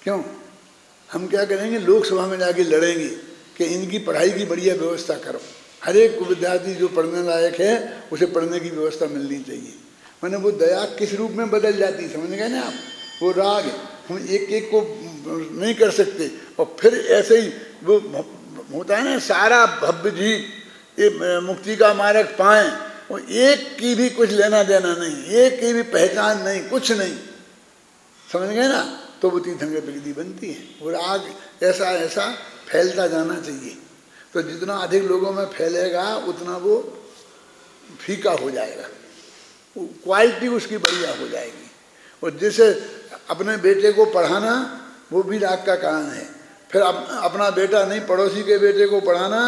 क्यों? हम क्या करेंगे, लोकसभा में जाके लड़ेंगे कि इनकी पढ़ाई की बढ़िया व्यवस्था करो, हर एक विद्यार्थी जो पढ़ने लायक है उसे पढ़ने की व्यवस्था मिलनी चाहिए। मैंने वो दया किस रूप में बदल जाती, समझ गए ना आप? वो राग हम एक एक को नहीं कर सकते, और फिर ऐसे ही वो होता है ना, सारा भव्य जीव ये मुक्ति का मार्ग पाएं, और एक की भी कुछ लेना देना नहीं, एक की भी पहचान नहीं, कुछ नहीं, समझ गए ना? तो वो तीर्थंकर प्रकृति बनती है। वो राग ऐसा ऐसा फैलता जाना चाहिए। तो जितना अधिक लोगों में फैलेगा उतना वो फीका हो जाएगा, क्वालिटी उसकी बढ़िया हो जाएगी। और जैसे अपने बेटे को पढ़ाना वो भी राग का कारण है, फिर अपना बेटा नहीं पड़ोसी के बेटे को पढ़ाना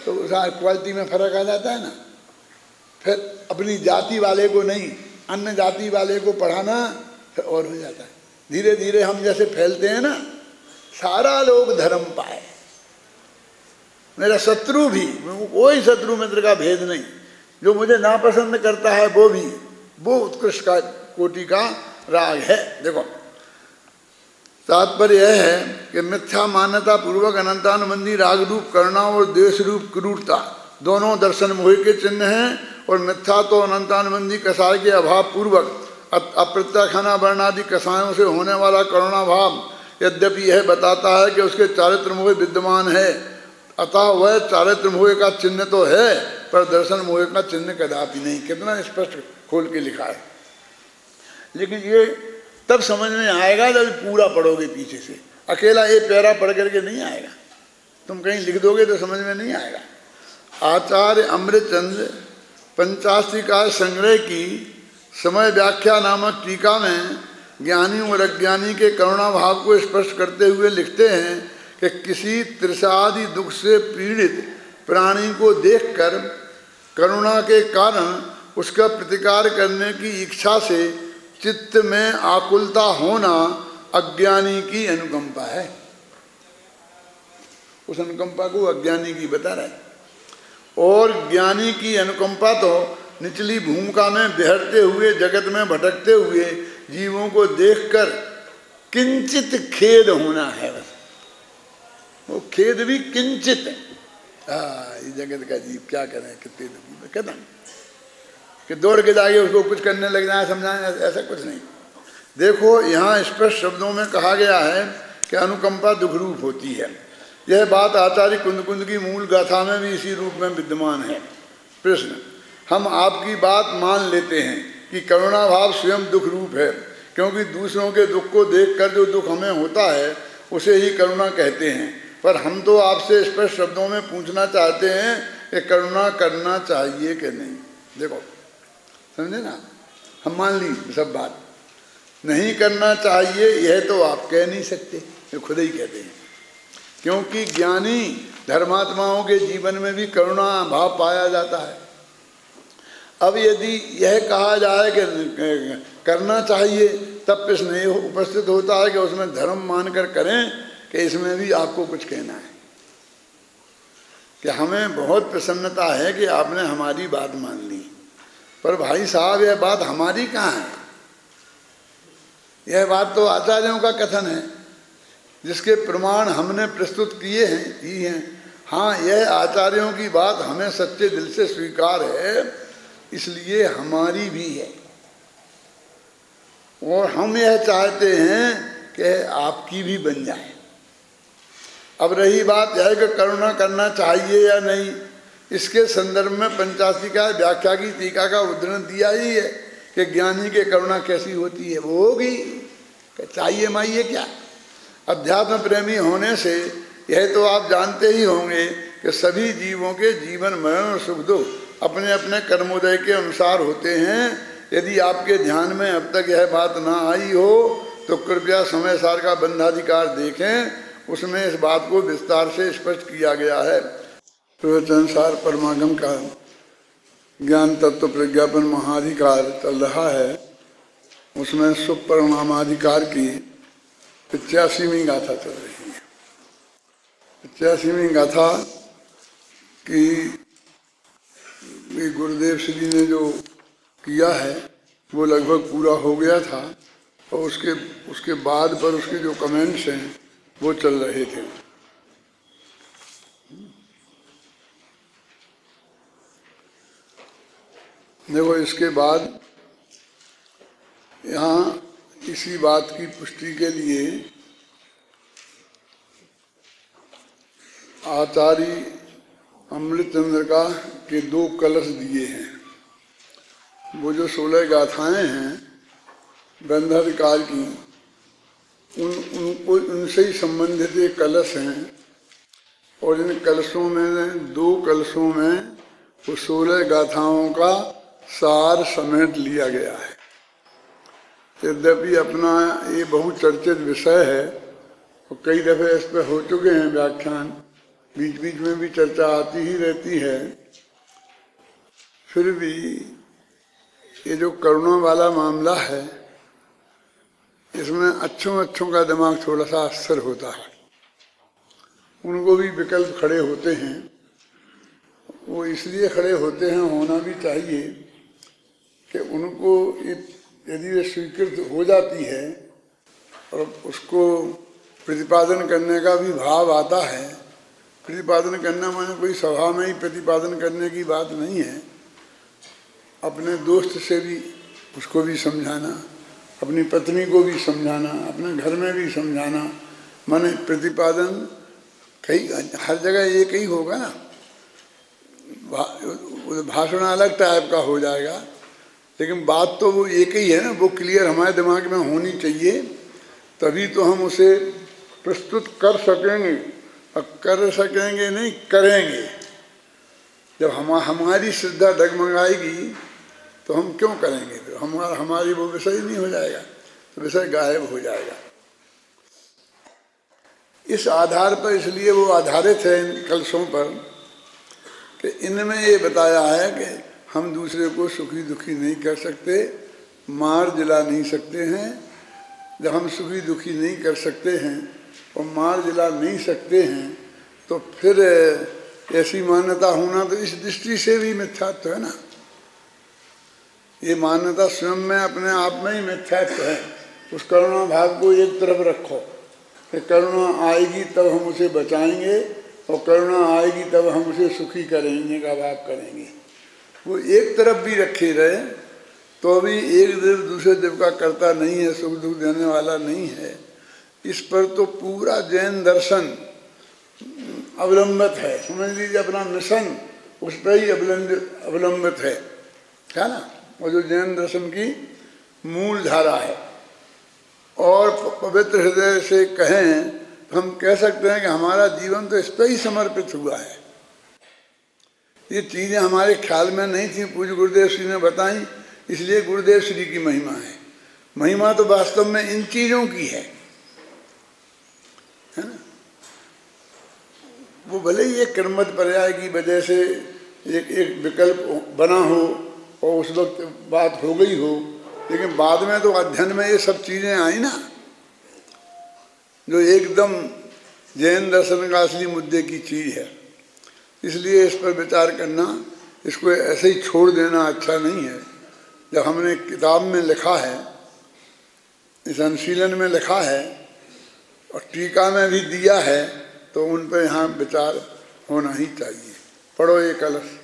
तो क्वालिटी में फर्क आ जाता है ना। फिर अपनी जाति वाले को नहीं अन्य जाति वाले को पढ़ाना फिर और हो जाता है। धीरे धीरे हम जैसे फैलते हैं ना, सारा लोग धर्म पाए, मेरा शत्रु भी, कोई शत्रु मित्र का भेद नहीं, जो मुझे नापसंद करता है वो भी, वो उत्कृष्ट का कोटि का राग है। देखो तात्पर्य यह है कि मिथ्या मान्यता पूर्वक अनंतानुबंधी राग रूप करुणा और द्वेष रूप क्रूरता दोनों दर्शन मोह के चिन्ह हैं, और मिथ्या तो अनंतानुबंधी कसाय के अभाव पूर्वक अप्रत्याख्याना वर्णादि कसायों से होने वाला करुणा भाव यद्यपि यह बताता है कि उसके चारित्र मोह विद्यमान है, अतः वह चारित्र मोह का चिन्ह तो है पर दर्शन मोह का चिन्ह कदापि नहीं। कितना स्पष्ट खोल के लिखा है। लेकिन ये तब समझ में आएगा जब पूरा पढ़ोगे पीछे से, अकेला ये पैरा पढ़ करके नहीं आएगा, तुम कहीं लिख दोगे तो समझ में नहीं आएगा। आचार्य अमृतचंद्र पंचास्त्रिकाय संग्रह की समय व्याख्या नामक टीका में ज्ञानी और अज्ञानी के करुणा भाव को स्पष्ट करते हुए लिखते हैं कि किसी तृषादि दुख से पीड़ित प्राणी को देखकर करुणा के कारण उसका प्रतिकार करने की इच्छा से चित्त में आकुलता होना अज्ञानी की अनुकंपा है। उस अनुकंपा को अज्ञानी की बता रहा है। और ज्ञानी की अनुकंपा तो निचली भूमिका में बिहरते हुए जगत में भटकते हुए जीवों को देखकर किंचित खेद होना है। बस वो खेद भी किंचित है। ये जगत का जीव क्या करें, कितने दुखी, कहता कि दौड़ के जाके उसको कुछ करने लग जाए, समझाएं, ऐसा कुछ नहीं। देखो यहाँ स्पष्ट शब्दों में कहा गया है कि अनुकंपा दुख रूप होती है। यह बात आचार्य कुंद की मूल गाथा में भी इसी रूप में विद्यमान है। प्रश्न, हम आपकी बात मान लेते हैं कि करुणा भाव स्वयं दुख रूप है, क्योंकि दूसरों के दुख को देखकर जो दुख हमें होता है उसे ही करुणा कहते हैं, पर हम तो आपसे स्पष्ट शब्दों में पूछना चाहते हैं कि करुणा करना चाहिए कि नहीं। देखो समझे ना, हम मान ली सब बात, नहीं करना चाहिए यह तो आप कह नहीं सकते, ये खुद ही कहते हैं, क्योंकि ज्ञानी धर्मात्माओं के जीवन में भी करुणा भाव पाया जाता है। अब यदि यह कहा जाए कि करना चाहिए, तब प्रश्न ये उपस्थित होता है कि उसमें धर्म मानकर करें कि इसमें भी आपको कुछ कहना है। कि हमें बहुत प्रसन्नता है कि आपने हमारी बात मान ली, पर भाई साहब यह बात हमारी कहाँ है? यह बात तो आचार्यों का कथन है जिसके प्रमाण हमने प्रस्तुत किए हैं। हाँ, यह आचार्यों की बात हमें सच्चे दिल से स्वीकार है, इसलिए हमारी भी है, और हम यह चाहते हैं कि आपकी भी बन जाए। अब रही बात यह कि करुणा करना चाहिए या नहीं, इसके संदर्भ में पंचास्त्रिका व्याख्या की टीका का उदाहरण दिया ही है कि ज्ञानी के करुणा कैसी होती है। वो होगी चाहिए माइए क्या। अध्यात्म प्रेमी होने से यह तो आप जानते ही होंगे कि सभी जीवों के जीवन मरण और सुख दुख अपने अपने कर्मोदय के अनुसार होते हैं। यदि आपके ध्यान में अब तक यह बात ना आई हो तो कृपया समय सार का बंधाधिकार देखें, उसमें इस बात को विस्तार से स्पष्ट किया गया है। प्रवचनसार परमागम का ज्ञान तत्व प्रज्ञापन महाधिकार चल रहा है, उसमें शुभ परिणामाधिकार की 85वीं गाथा चल रही है। 85वीं गाथा की गुरुदेव श्री ने जो किया है वो लगभग पूरा हो गया था, और उसके बाद पर उसके जो कमेंट्स हैं वो चल रहे थे। देखो इसके बाद यहाँ इसी बात की पुष्टि के लिए आचार्य अमृतचंद्र के 2 कलश दिए हैं। वो जो 16 गाथाएं हैं बंधाधिकार की, उनसे ही संबंधित ये कलश हैं। और इन कलशों में 2 कलशों में वो 16 गाथाओं का सार समेट लिया गया है। यद्यपि अपना ये बहुचर्चित विषय है और कई दफे इस पर हो चुके हैं व्याख्यान, बीच बीच में भी चर्चा आती ही रहती है, फिर भी ये जो करुणा वाला मामला है इसमें अच्छों का दिमाग थोड़ा सा अस्थिर होता है। उनको भी विकल्प खड़े होते हैं। वो इसलिए खड़े होते हैं, होना भी चाहिए, कि उनको यदि वे स्वीकृत हो जाती है और उसको प्रतिपादन करने का भी भाव आता है। प्रतिपादन करना माने कोई सभा में ही प्रतिपादन करने की बात नहीं है। अपने दोस्त से भी उसको भी समझाना, अपनी पत्नी को भी समझाना, अपने घर में भी समझाना, माने प्रतिपादन कई हर जगह एक ही होगा ना। भाषण अलग टाइप का हो जाएगा, लेकिन बात तो वो एक ही है ना। वो क्लियर हमारे दिमाग में होनी चाहिए, तभी तो हम उसे प्रस्तुत कर सकेंगे। और कर सकेंगे नहीं, करेंगे। जब हमारी श्रद्धा डगमगाएगी तो हम क्यों करेंगे? तो हमारी वो विषय नहीं हो जाएगा, तो विषय गायब हो जाएगा। इस आधार पर इसलिए वो आधारित है इन कलशों पर कि इनमें ये बताया है कि हम दूसरे को सुखी दुखी नहीं कर सकते, मार जिला नहीं सकते हैं। जब हम सुखी दुखी नहीं कर सकते हैं और मार जिला नहीं सकते हैं, तो फिर ऐसी मान्यता होना तो इस दृष्टि से भी मिथ्यात्व है ना। ये मान्यता स्वयं में अपने आप में ही मिथ्यात्व है। उस करुणा भाव को एक तरफ रखो कि करुणा आएगी तब हम उसे बचाएंगे, और करुणा आएगी तब हम उसे सुखी करेंगे का भाव करेंगे। वो एक तरफ भी रखे रहे तो भी एक देव दूसरे देव का कर्ता नहीं है, सुख दुख देने वाला नहीं है। इस पर तो पूरा जैन दर्शन अवलंबित है। समझ लीजिए अपना मिशन उस पर ही अवलंबित है ना। और जो जैन दर्शन की मूल धारा है। और पवित्र हृदय से कहें तो हम कह सकते हैं कि हमारा जीवन तो इस पर ही समर्पित हुआ है। ये चीज़ें हमारे ख्याल में नहीं थी, पूज्य गुरुदेव श्री ने बताई, इसलिए गुरुदेव श्री की महिमा है। महिमा तो वास्तव में इन चीज़ों की है ना। वो भले ही एक क्रमबद्ध पर्याय की वजह से एक विकल्प बना हो और उस वक्त बात हो गई हो, लेकिन बाद में तो अध्ययन में ये सब चीज़ें आई ना, जो एकदम जैन दर्शन का असली मुद्दे की चीज़ है। इसलिए इस पर विचार करना, इसको ऐसे ही छोड़ देना अच्छा नहीं है। जब हमने किताब में लिखा है, इस अनुशीलन में लिखा है और टीका में भी दिया है, तो उन पर यहाँ विचार होना ही चाहिए। पढ़ो ये कलश।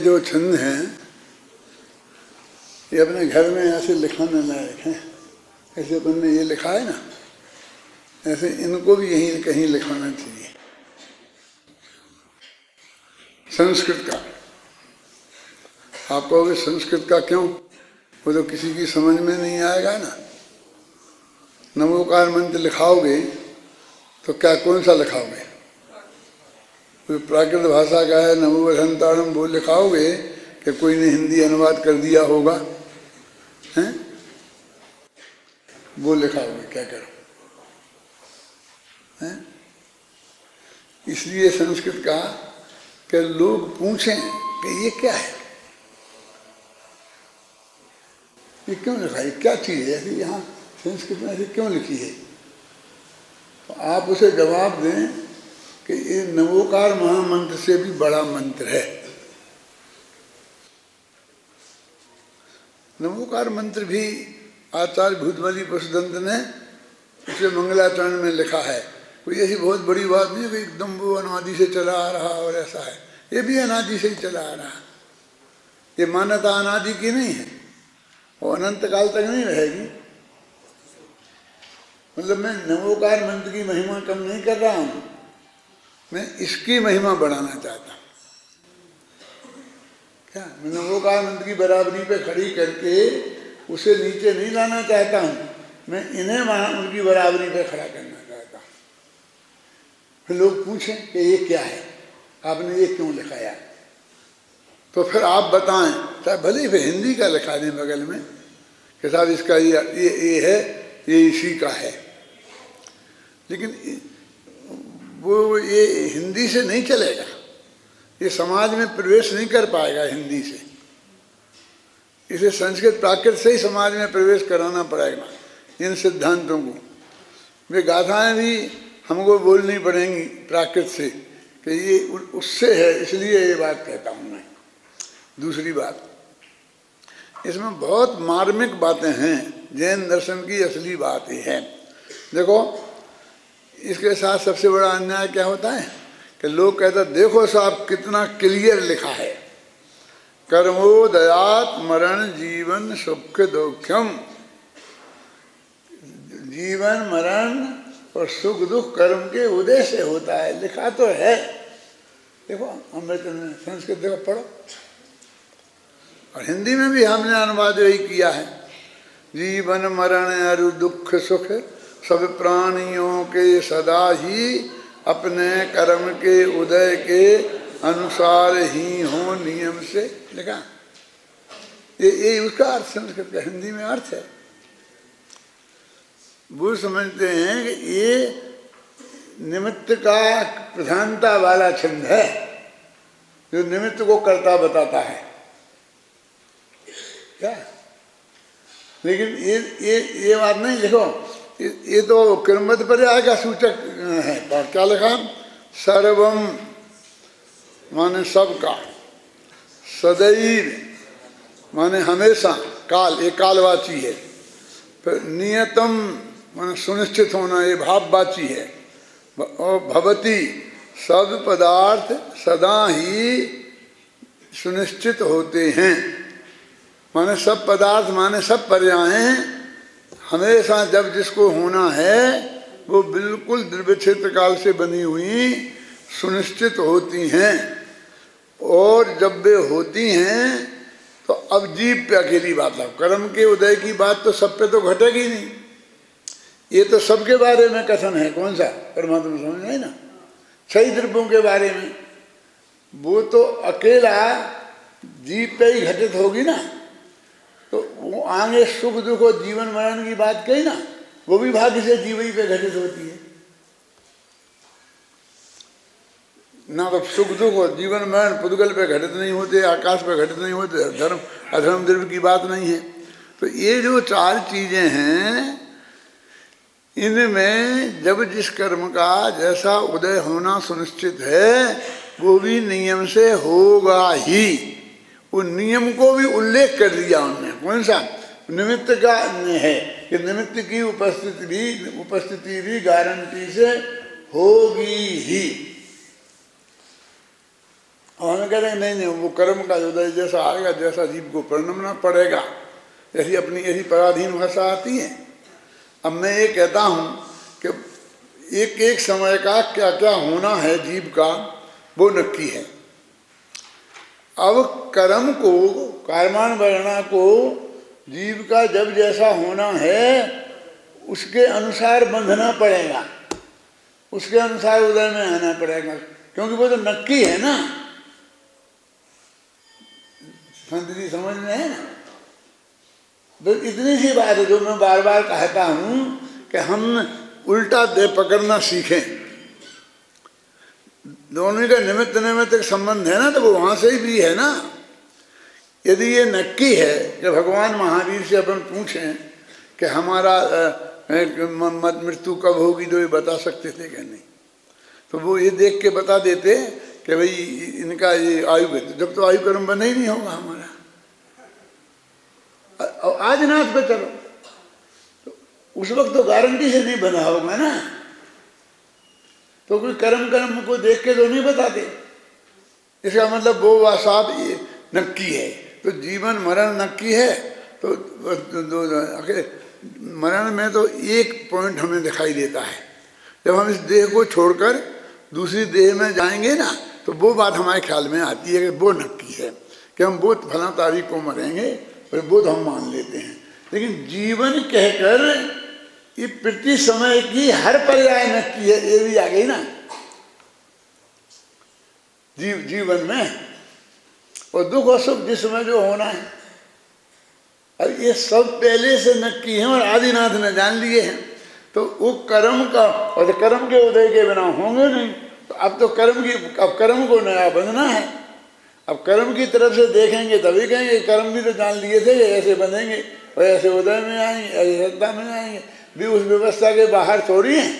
जो छंद हैं ये अपने घर में ऐसे लिखाने लायक हैं। ऐसे अपन ने ये लिखा है ना, ऐसे इनको भी यहीं कहीं लिखाना चाहिए। संस्कृत का आप कहोगे संस्कृत का क्यों, वो तो किसी की समझ में नहीं आएगा ना। नमोकार मंत्र लिखाओगे तो क्या कौन सा लिखाओगे, तो प्राकृत भाषा का है नमो वधंतारम वो लिखाओगे कि कोई ने हिंदी अनुवाद कर दिया होगा, हैं? वो लिखाओगे क्या करो, हैं? इसलिए संस्कृत का कि लोग पूछें कि ये क्या है, ये क्यों लिखा है, क्या चीज है ऐसी यहाँ संस्कृत में ऐसी क्यों लिखी है। तो आप उसे जवाब दें कि ये नवोकार महामंत्र से भी बड़ा मंत्र है। नवोकार मंत्र भी आचार्य भूतमली पशुदंत ने उसे मंगलाचरण में लिखा है। कोई ऐसी बहुत बड़ी बात नहीं है कि एकदम वो अनादि से चला आ रहा और ऐसा है, ये भी अनादि से ही चला आ रहा। ये मान्यता अनादि की नहीं है, वो अनंत काल तक नहीं रहेगी। मतलब मैं नवोकार मंत्र की महिमा कम नहीं कर रहा हूं, मैं इसकी महिमा बढ़ाना चाहता हूं। क्या मैं नवोकार मंत्र की बराबरी पे खड़ी करके उसे नीचे नहीं लाना चाहता हूं, मैं इन्हें उनकी बराबरी पे खड़ा करना चाहता हूं। फिर लोग पूछें कि ये क्या है, आपने ये क्यों लिखाया, तो फिर आप बताएं, चाहे भले फिर हिंदी का लिखा दें बगल में कि साहब इसका ये है, ये इसी का है। लेकिन वो ये हिंदी से नहीं चलेगा, ये समाज में प्रवेश नहीं कर पाएगा हिंदी से। इसे संस्कृत प्राकृत से ही समाज में प्रवेश कराना पड़ेगा इन सिद्धांतों को। वे गाथाएं भी हमको बोलनी पड़ेंगी प्राकृत से कि ये उससे है, इसलिए ये बात कहता हूँ मैं। दूसरी बात, इसमें बहुत मार्मिक बातें हैं, जैन दर्शन की असली बात ये है। देखो इसके साथ सबसे बड़ा अन्याय क्या होता है कि लोग कहते हैं देखो साहब कितना क्लियर लिखा है, कर्मोदयात मरण जीवन सुख दुखम, जीवन मरण और सुख दुख कर्म के उदय से होता है, लिखा तो है। देखो अमृत में संस्कृत देखो पढ़ो, और हिंदी में भी हमने अनुवाद यही किया है, जीवन मरण और दुख सुख सब प्राणियों के सदा ही अपने कर्म के उदय के अनुसार ही हो नियम से लिखा। ये उसका अर्थ संस्कृत का हिंदी में अर्थ है। वो समझते हैं कि ये निमित्त का प्रधानता वाला छंद है, जो निमित्त को कर्ता बताता है क्या। लेकिन ये बात नहीं, देखो ये तो क्रमबद्ध पर्याय का सूचक है। और क्या लिखा, सर्वम माने सबका, सदैव माने हमेशा, काल एक कालवाची है, फिर नियतम माने सुनिश्चित होना, ये भाववाची है, और भवती सब पदार्थ सदा ही सुनिश्चित होते हैं, माने सब पदार्थ माने सब पर्यायें हमेशा जब जिसको होना है वो बिल्कुल द्रव्य क्षेत्र काल से बनी हुई सुनिश्चित होती हैं। और जब वे होती हैं तो अब जीव पे अकेली बात है, कर्म के उदय की बात तो सब पे तो घटेगी नहीं। ये तो सबके बारे में कथन है, कौन सा, परमात्मा समझ में ना, 6 द्रव्यों के बारे में, वो तो अकेला जीव पे ही घटित होगी ना। तो वो आगे सुख दुख और जीवन मरण की बात कही ना, वो भी भाग्य से जीव ही पे घटित होती है ना। तो सुख दुख और जीवन मरण पुद्गल पे घटित नहीं होते, आकाश पे घटित नहीं होते, धर्म अधर्म द्रव्य की बात नहीं है। तो ये जो 4 चीजें हैं, इनमें जब जिस कर्म का जैसा उदय होना सुनिश्चित है वो भी नियम से होगा ही। उन नियम को भी उल्लेख कर दिया उन्होंने, कौन सा, निमित्त का है कि निमित्त की उपस्थिति भी गारंटी से होगी ही। हमें कहते हैं नहीं नहीं, वो कर्म का उदय जैसा आएगा, जैसा जीव को परिणमना पड़ेगा, जैसी अपनी ऐसी पराधीन भाषा आती है। अब मैं ये कहता हूँ कि एक एक समय का क्या क्या होना है जीव का, वो नक्की है। अब कर्म को, कर्माण वर्णा को जीव का जब जैसा होना है उसके अनुसार बंधना पड़ेगा, उसके अनुसार उदय में आना पड़ेगा, क्योंकि वो तो नक्की है ना। संत जी समझ में है ना। तो इतनी सी बात है जो मैं बार बार कहता हूँ कि हम उल्टा दे पकड़ना सीखें। दोनों का निमित्त निमित्त संबंध है ना, तो वो वहां से ही भी है ना। यदि ये नक्की है कि भगवान महावीर से अपन पूछें कि हमारा मृत्यु कब होगी, तो ये बता सकते थे क्या? नहीं, तो वो ये देख के बता देते कि भाई इनका ये आयु, जब तो आयु कर्म बना ही नहीं होगा हमारा। आज नाथ पे चलो, तो उस वक्त तो गारंटी से नहीं बना होगा ना। तो कोई कर्म को देख के तो नहीं बताते। इसका मतलब वो वासाब ये नक्की है, तो जीवन मरण नक्की है। तो मरण में तो एक पॉइंट हमें दिखाई देता है, जब हम इस देह को छोड़कर दूसरी देह में जाएंगे ना, तो वो बात हमारे ख्याल में आती है कि वो नक्की है कि हम वो फला तारीख को मरेंगे, और वो तो हम मान लेते हैं। लेकिन जीवन कहकर ये प्रति समय की हर पर्याय नक्की है, ये भी आ गई ना जीवन में। और दुख और सुख जिसमें जो होना है, अब ये सब पहले से नक्की है और आदिनाथ ने जान लिए हैं। तो वो कर्म का, और कर्म के उदय के बिना होंगे नहीं। तो अब तो अब कर्म को नया बंधना है। अब कर्म की तरफ से देखेंगे तभी कहेंगे कर्म भी तो जान लिए थे, ऐसे बंधेंगे और ऐसे उदय में आएंगे, ऐसे श्रद्धा में आएंगे। भी उस व्यवस्था के बाहर थोड़ी है।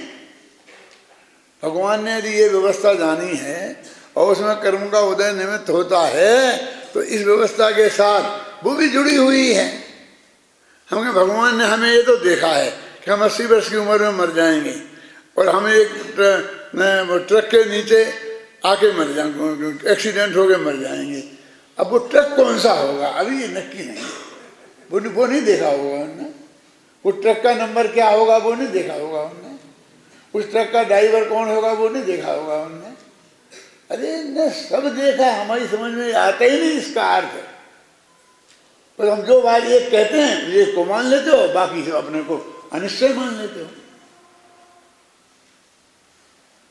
भगवान ने यदि ये व्यवस्था जानी है और उसमें कर्म का उदय निमित्त होता है, तो इस व्यवस्था के साथ वो भी जुड़ी हुई है। हमें भगवान ने हमें ये तो देखा है कि हम 80 वर्ष की उम्र में मर जाएंगे, और हमें एक ट्रक के नीचे आके मर जाएंगे, एक्सीडेंट हो के मर जाएंगे। अब वो ट्रक कौन सा होगा अभी ये नक्की नहीं, वो नहीं देखा होगा उन्होंने। उस ट्रक का नंबर क्या होगा वो नहीं देखा होगा उन्होंने। उस ट्रक का ड्राइवर कौन होगा वो नहीं देखा होगा उन्होंने। अरे ने सब देखा, हमारी समझ में आता ही नहीं इसका अर्थ। पर हम जो बात ये कहते हैं ये को मान लेते हो, बाकी से अपने को अनिश्चय मान लेते हो।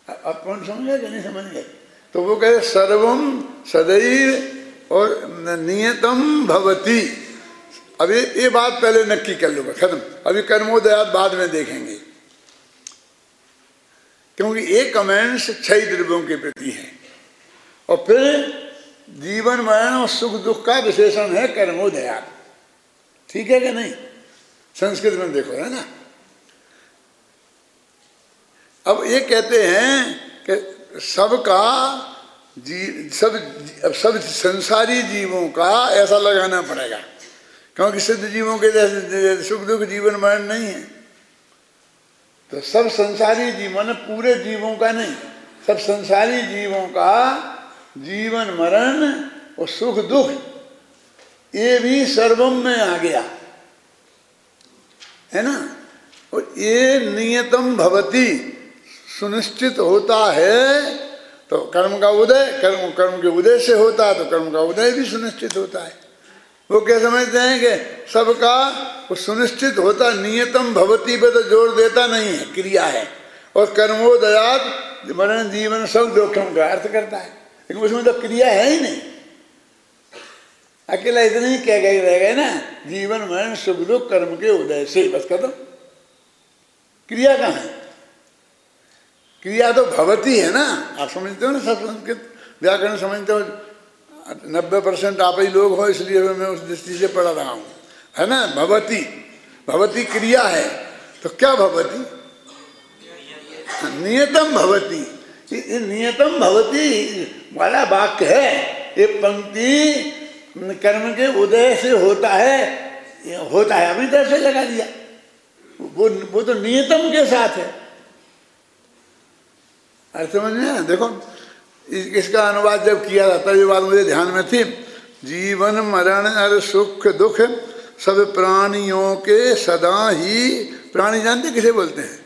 अब कौन समझे कि नहीं समझे? तो वो कहते सर्वम सदैव और नियतम भवति। अब ये बात पहले नक्की कर लो, खत्म। अभी कर्मोदयात बाद में देखेंगे, क्योंकि एक कमेंट्स 6 द्रव्यों के प्रति है, और फिर जीवन मरण और सुख दुख का विशेषण है कर्मोदयात। ठीक है कि नहीं? संस्कृत में देखो, है ना। अब ये कहते हैं कि सब संसारी जीवों का ऐसा लगाना पड़ेगा, क्योंकि सिद्ध जीवों के जैसे सुख दुख जीवन मरण नहीं है। तो सब संसारी जीवन, पूरे जीवों का नहीं, सब संसारी जीवों का जीवन मरण और सुख दुख ये भी सर्वम में आ गया, है ना। और ये नियतम भवति, सुनिश्चित होता है। तो कर्म का उदय, कर्म के उदय से होता है, तो कर्म का उदय भी सुनिश्चित होता है। वो क्या समझते हैं कि सबका वो सुनिश्चित होता, नियतम भवति पे तो जोर देता नहीं है, क्रिया है। और कर्मोदयात मरण जीवन सब जोखिम का अर्थ करता है, लेकिन उसमें तो क्रिया है ही नहीं। अकेला इतना ही कह गए रह गए ना, जीवन मरण सुख दुख कर्म के उदय से, बस खत्म। क्रिया कहाँ है? क्रिया तो भवती है ना। आप समझते हो ना, सब संस्कृत व्याकरण समझते हो। 90% आप ही लोग हो, इसलिए मैं उस दृष्टि से पढ़ रहा हूँ, है ना। भवती, भवती क्रिया है, तो क्या भवती? नियतम भवती। नियतम भवती वाला वाक्य है। ये पंक्ति कर्म के उदय से होता है, अभी तरह से लगा दिया। वो तो नियतम के साथ है। अर्थ समझ में? देखो इसका अनुवाद जब किया जाता है, ये बात मुझे ध्यान में थी, जीवन मरण और सुख दुख सब प्राणियों के सदा ही, प्राणी जानते किसे बोलते हैं?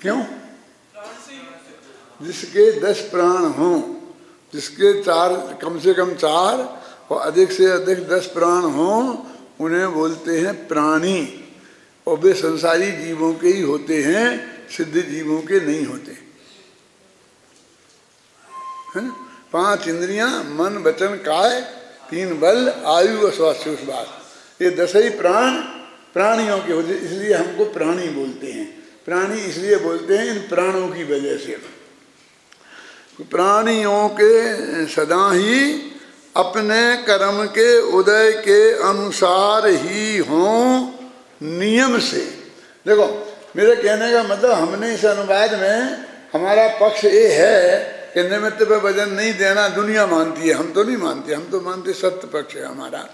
क्यों? जिसके 10 प्राण हों, जिसके 4 कम से कम 4 और अधिक से अधिक 10 प्राण हों, उन्हें बोलते हैं प्राणी। और वे संसारी जीवों के ही होते हैं, सिद्ध जीवों के नहीं होते, है ना। 5 इंद्रियां, मन वचन काय, 3 बल, आयु और स्वास्थ्य, ये 10 ही प्राण प्राणियों के होते, इसलिए हमको प्राणी बोलते हैं। प्राणी इसलिए बोलते हैं इन प्राणों की वजह से। प्राणियों के सदा ही अपने कर्म के उदय के अनुसार ही हों नियम से। देखो मेरे कहने का मतलब, हमने इस अनुवाद में हमारा पक्ष ये है कि निमित्त पे वजन नहीं देना दुनिया मानती है, हम तो नहीं मानते, हम तो मानते सत्य पक्ष है हमारा।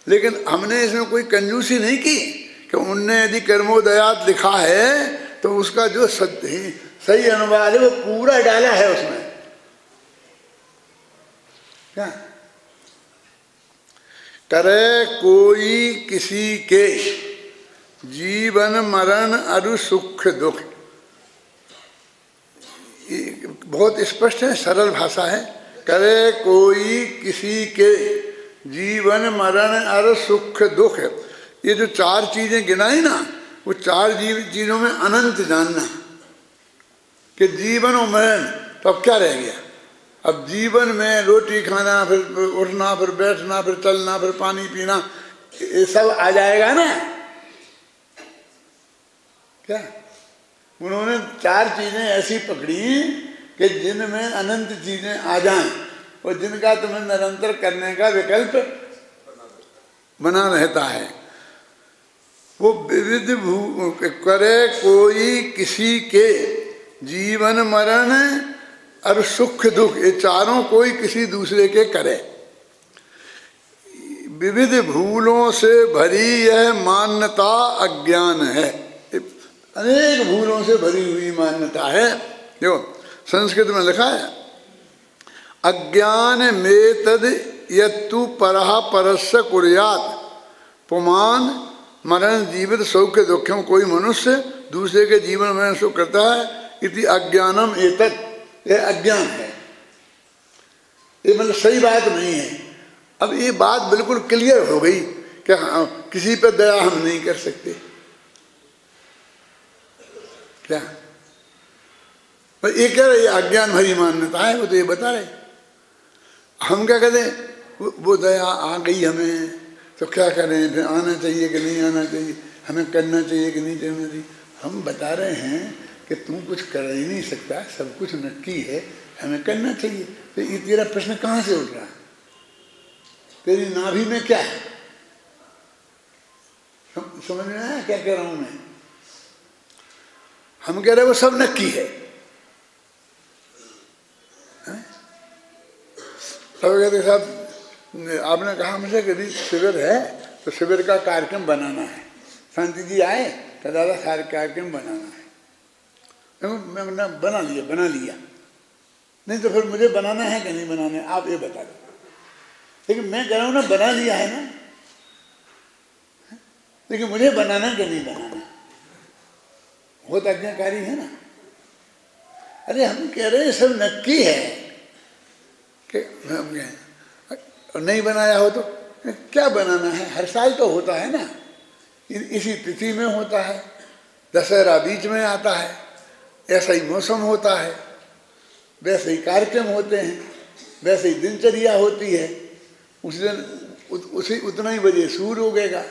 लेकिन हमने इसमें कोई कंजूसी नहीं की कि उनने यदि कर्मोदयात लिखा है तो उसका जो सही अनुवाद है वो पूरा डाला है उसमें। क्या करे कोई किसी के जीवन मरण अरु सुख दुख, बहुत स्पष्ट है, सरल भाषा है। करे कोई किसी के जीवन मरण और सुख दुख, ये जो 4 चीजें गिनाई ना, वो 4 चीजों में अनंत जानना कि जीवन और मरण, तो अब क्या रह गया? अब जीवन में रोटी खाना, फिर उठना, फिर बैठना, फिर चलना, फिर पानी पीना, ये सब आ जाएगा ना। क्या उन्होंने 4 चीजें ऐसी पकड़ी कि जिनमें अनंत चीजें आ जाएं और जिनका तुम्हें निरंतर करने का विकल्प बना रहता है। वो विविध करे कोई किसी के जीवन मरण और सुख दुख, ये चारों कोई किसी दूसरे के करे। विविध भूलों से भरी यह मान्यता अज्ञान है, अनेक भूलों से भरी हुई मान्यता है। देखो संस्कृत में लिखा है, अज्ञान में तद यत्तु परहा परस्य कुर्यात् पुमान मरण जीवित सौख्य दुखों, कोई मनुष्य दूसरे के जीवन में सुख करता है, इति अज्ञानम एतत्, ये अज्ञान है, ये मतलब सही बात नहीं है। अब ये बात बिल्कुल क्लियर हो गई कि हाँ, किसी पर दया हम नहीं कर सकते। क्या ये कह रहे अज्ञान भरी मान्यता है, वो तो ये बता रहे। हम क्या कहते हैं, वो दया आ गई हमें तो क्या करें, फिर आना चाहिए कि नहीं आना चाहिए, हमें करना चाहिए कि नहीं करना चाहिए। हम बता रहे हैं कि तू कुछ कर ही नहीं सकता, सब कुछ नक्की है, हमें करना चाहिए। तो ये तेरा प्रश्न कहाँ से उठ रहा है? तेरी नाभि में क्या है? समझ में आया क्या कह रहा हूं मैं? हम कह रहे वो सब नक्की है। सब कहते साहब आपने कहा हमसे कि शिविर है तो शिविर का कार्यक्रम बनाना है। शांति जी आए तो दादा सारे कार्यक्रम बनाना है। मैं बना लिया नहीं तो फिर मुझे बनाना है कि नहीं बनाना है, आप ये बता दो। लेकिन मैं कह रहा हूँ ना, बना लिया है ना, लेकिन मुझे बनाना कि नहीं बनाना, बहुत आज्ञाकारी है ना। अरे हम कह रहे हैं सब नक्की है कि नहीं बनाया हो तो क्या बनाना है, हर साल तो होता है ना, इसी तिथि में होता है, दशहरा बीच में आता है, ऐसा ही मौसम होता है, वैसे ही कार्यक्रम होते हैं, वैसे ही दिनचर्या होती है। उस दिन उसी उतना ही बजे सूर्य उगेगा,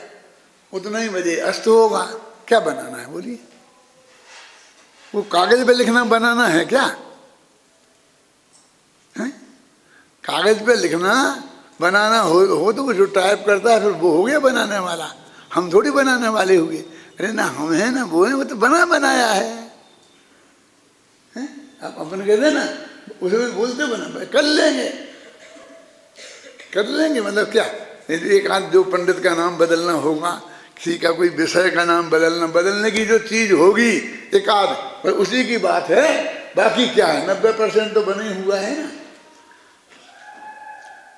उतना ही बजे अस्त होगा। क्या बनाना है बोलिए? वो कागज पे लिखना बनाना है क्या है? कागज पे लिखना बनाना हो तो जो टाइप करता है फिर वो हो गया बनाने वाला, हम थोड़ी बनाने वाले हुए। अरे ना हम है ना वो है, वो तो बनाया है। आप अपन कहते ना, उसे बोलते बना, कर लेंगे मतलब क्या? एक आध जो पंडित का नाम बदलना होगा किसी का कोई विषय का नाम बदलना, बदलने की जो चीज होगी एक आध, पर उसी की बात है, बाकी क्या है, 90% तो बने हुआ है ना।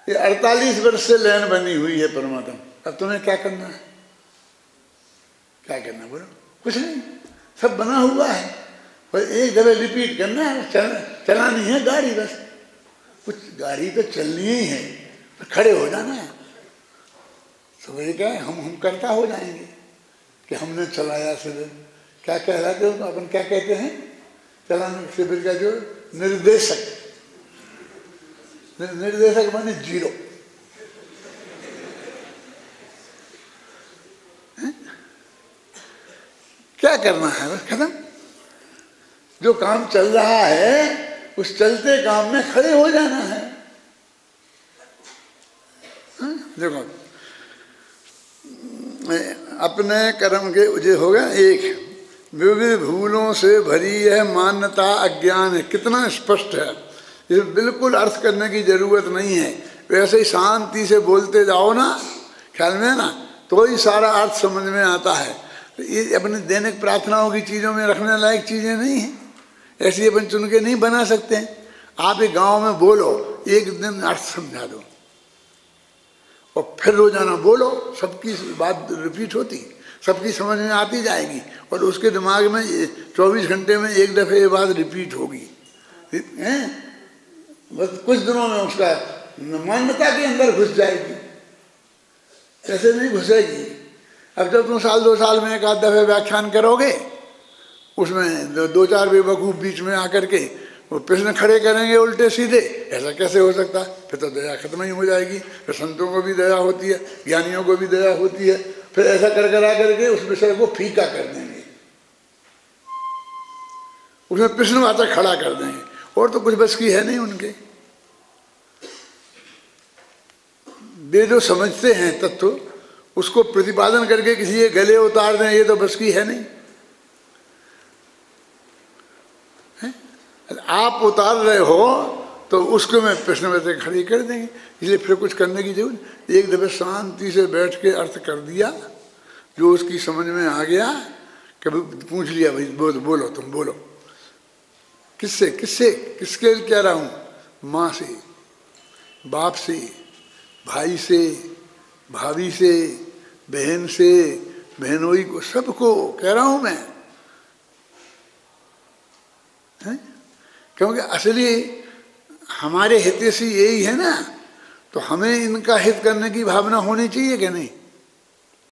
ये 48 वर्ष से लाइन बनी हुई है परमात्मा। अब तुम्हें क्या करना है, क्या करना बोलो? कुछ नहीं, सब बना हुआ है, पर एक दफे रिपीट करना है, चलानी है गाड़ी बस। कुछ गाड़ी तो चलनी ही है, पर खड़े हो जाना है। तो क्या है, हम करता हो जाएंगे कि हमने चलाया शिविर। क्या कहलाते हो तो अपन क्या कहते हैं, चलाने शिविर का जो निर्देशक, निर्देशक माने जीरो। क्या करना है बस, खत्म। जो काम चल रहा है उस चलते काम में खड़े हो जाना है। देखो अपने कर्म के उजे हो गया एक, विविध भूलों से भरी यह मान्यता अज्ञान है। कितना स्पष्ट है, ये बिल्कुल अर्थ करने की जरूरत नहीं है। वैसे ही शांति से बोलते जाओ ना, ख्याल में ना, तो ही सारा अर्थ समझ में आता है। ये अपनी दैनिक प्रार्थनाओं की चीज़ों में रखने लायक चीज़ें नहीं हैं, ऐसी अपन चुन के नहीं बना सकते हैं। आप एक गाँव में बोलो, एक दिन अर्थ समझा दो और फिर रोजाना बोलो, सबकी बात रिपीट होती, सबकी समझ में आती जाएगी और उसके दिमाग में 24 घंटे में एक दफ़े ये बात रिपीट होगी। बस कुछ दिनों में उसका मान्यता के अंदर घुस जाएगी, ऐसे नहीं घुसेगी। अब जब तुम साल 2 साल में एक आध दफ़े व्याख्यान करोगे, उसमें 2-4 बेवकूफ़ बीच में आकर के वो प्रश्न खड़े करेंगे उल्टे सीधे, ऐसा कैसे हो सकता है? फिर तो दया खत्म ही हो जाएगी। फिर संतों को भी दया होती है, ज्ञानियों को भी दया होती है, फिर ऐसा कर करके उस विषय को फीका कर देंगे, उसमें प्रश्नवाचक खड़ा कर देंगे, और तो कुछ बस की है नहीं उनके। वे जो समझते हैं तत्व, उसको प्रतिपादन करके किसी के गले उतार दें, ये तो बस की है नहीं। आप उतार रहे हो तो उसको मैं प्रश्न वैसे खड़ी कर देंगे, इसलिए फिर कुछ करने की जरूरत। एक दफे शांति से बैठ के अर्थ कर दिया, जो उसकी समझ में आ गया, कभी पूछ लिया भाई बोलो तुम बोलो, किससे किससे किसके लिए कह रहा हूँ? माँ से, बाप से, भाई से, भाभी से, बहन से, बहनोई को, सबको कह रहा हूँ मैं, है? क्योंकि असली हमारे हितैषी यही है ना, तो हमें इनका हित करने की भावना होनी चाहिए कि नहीं?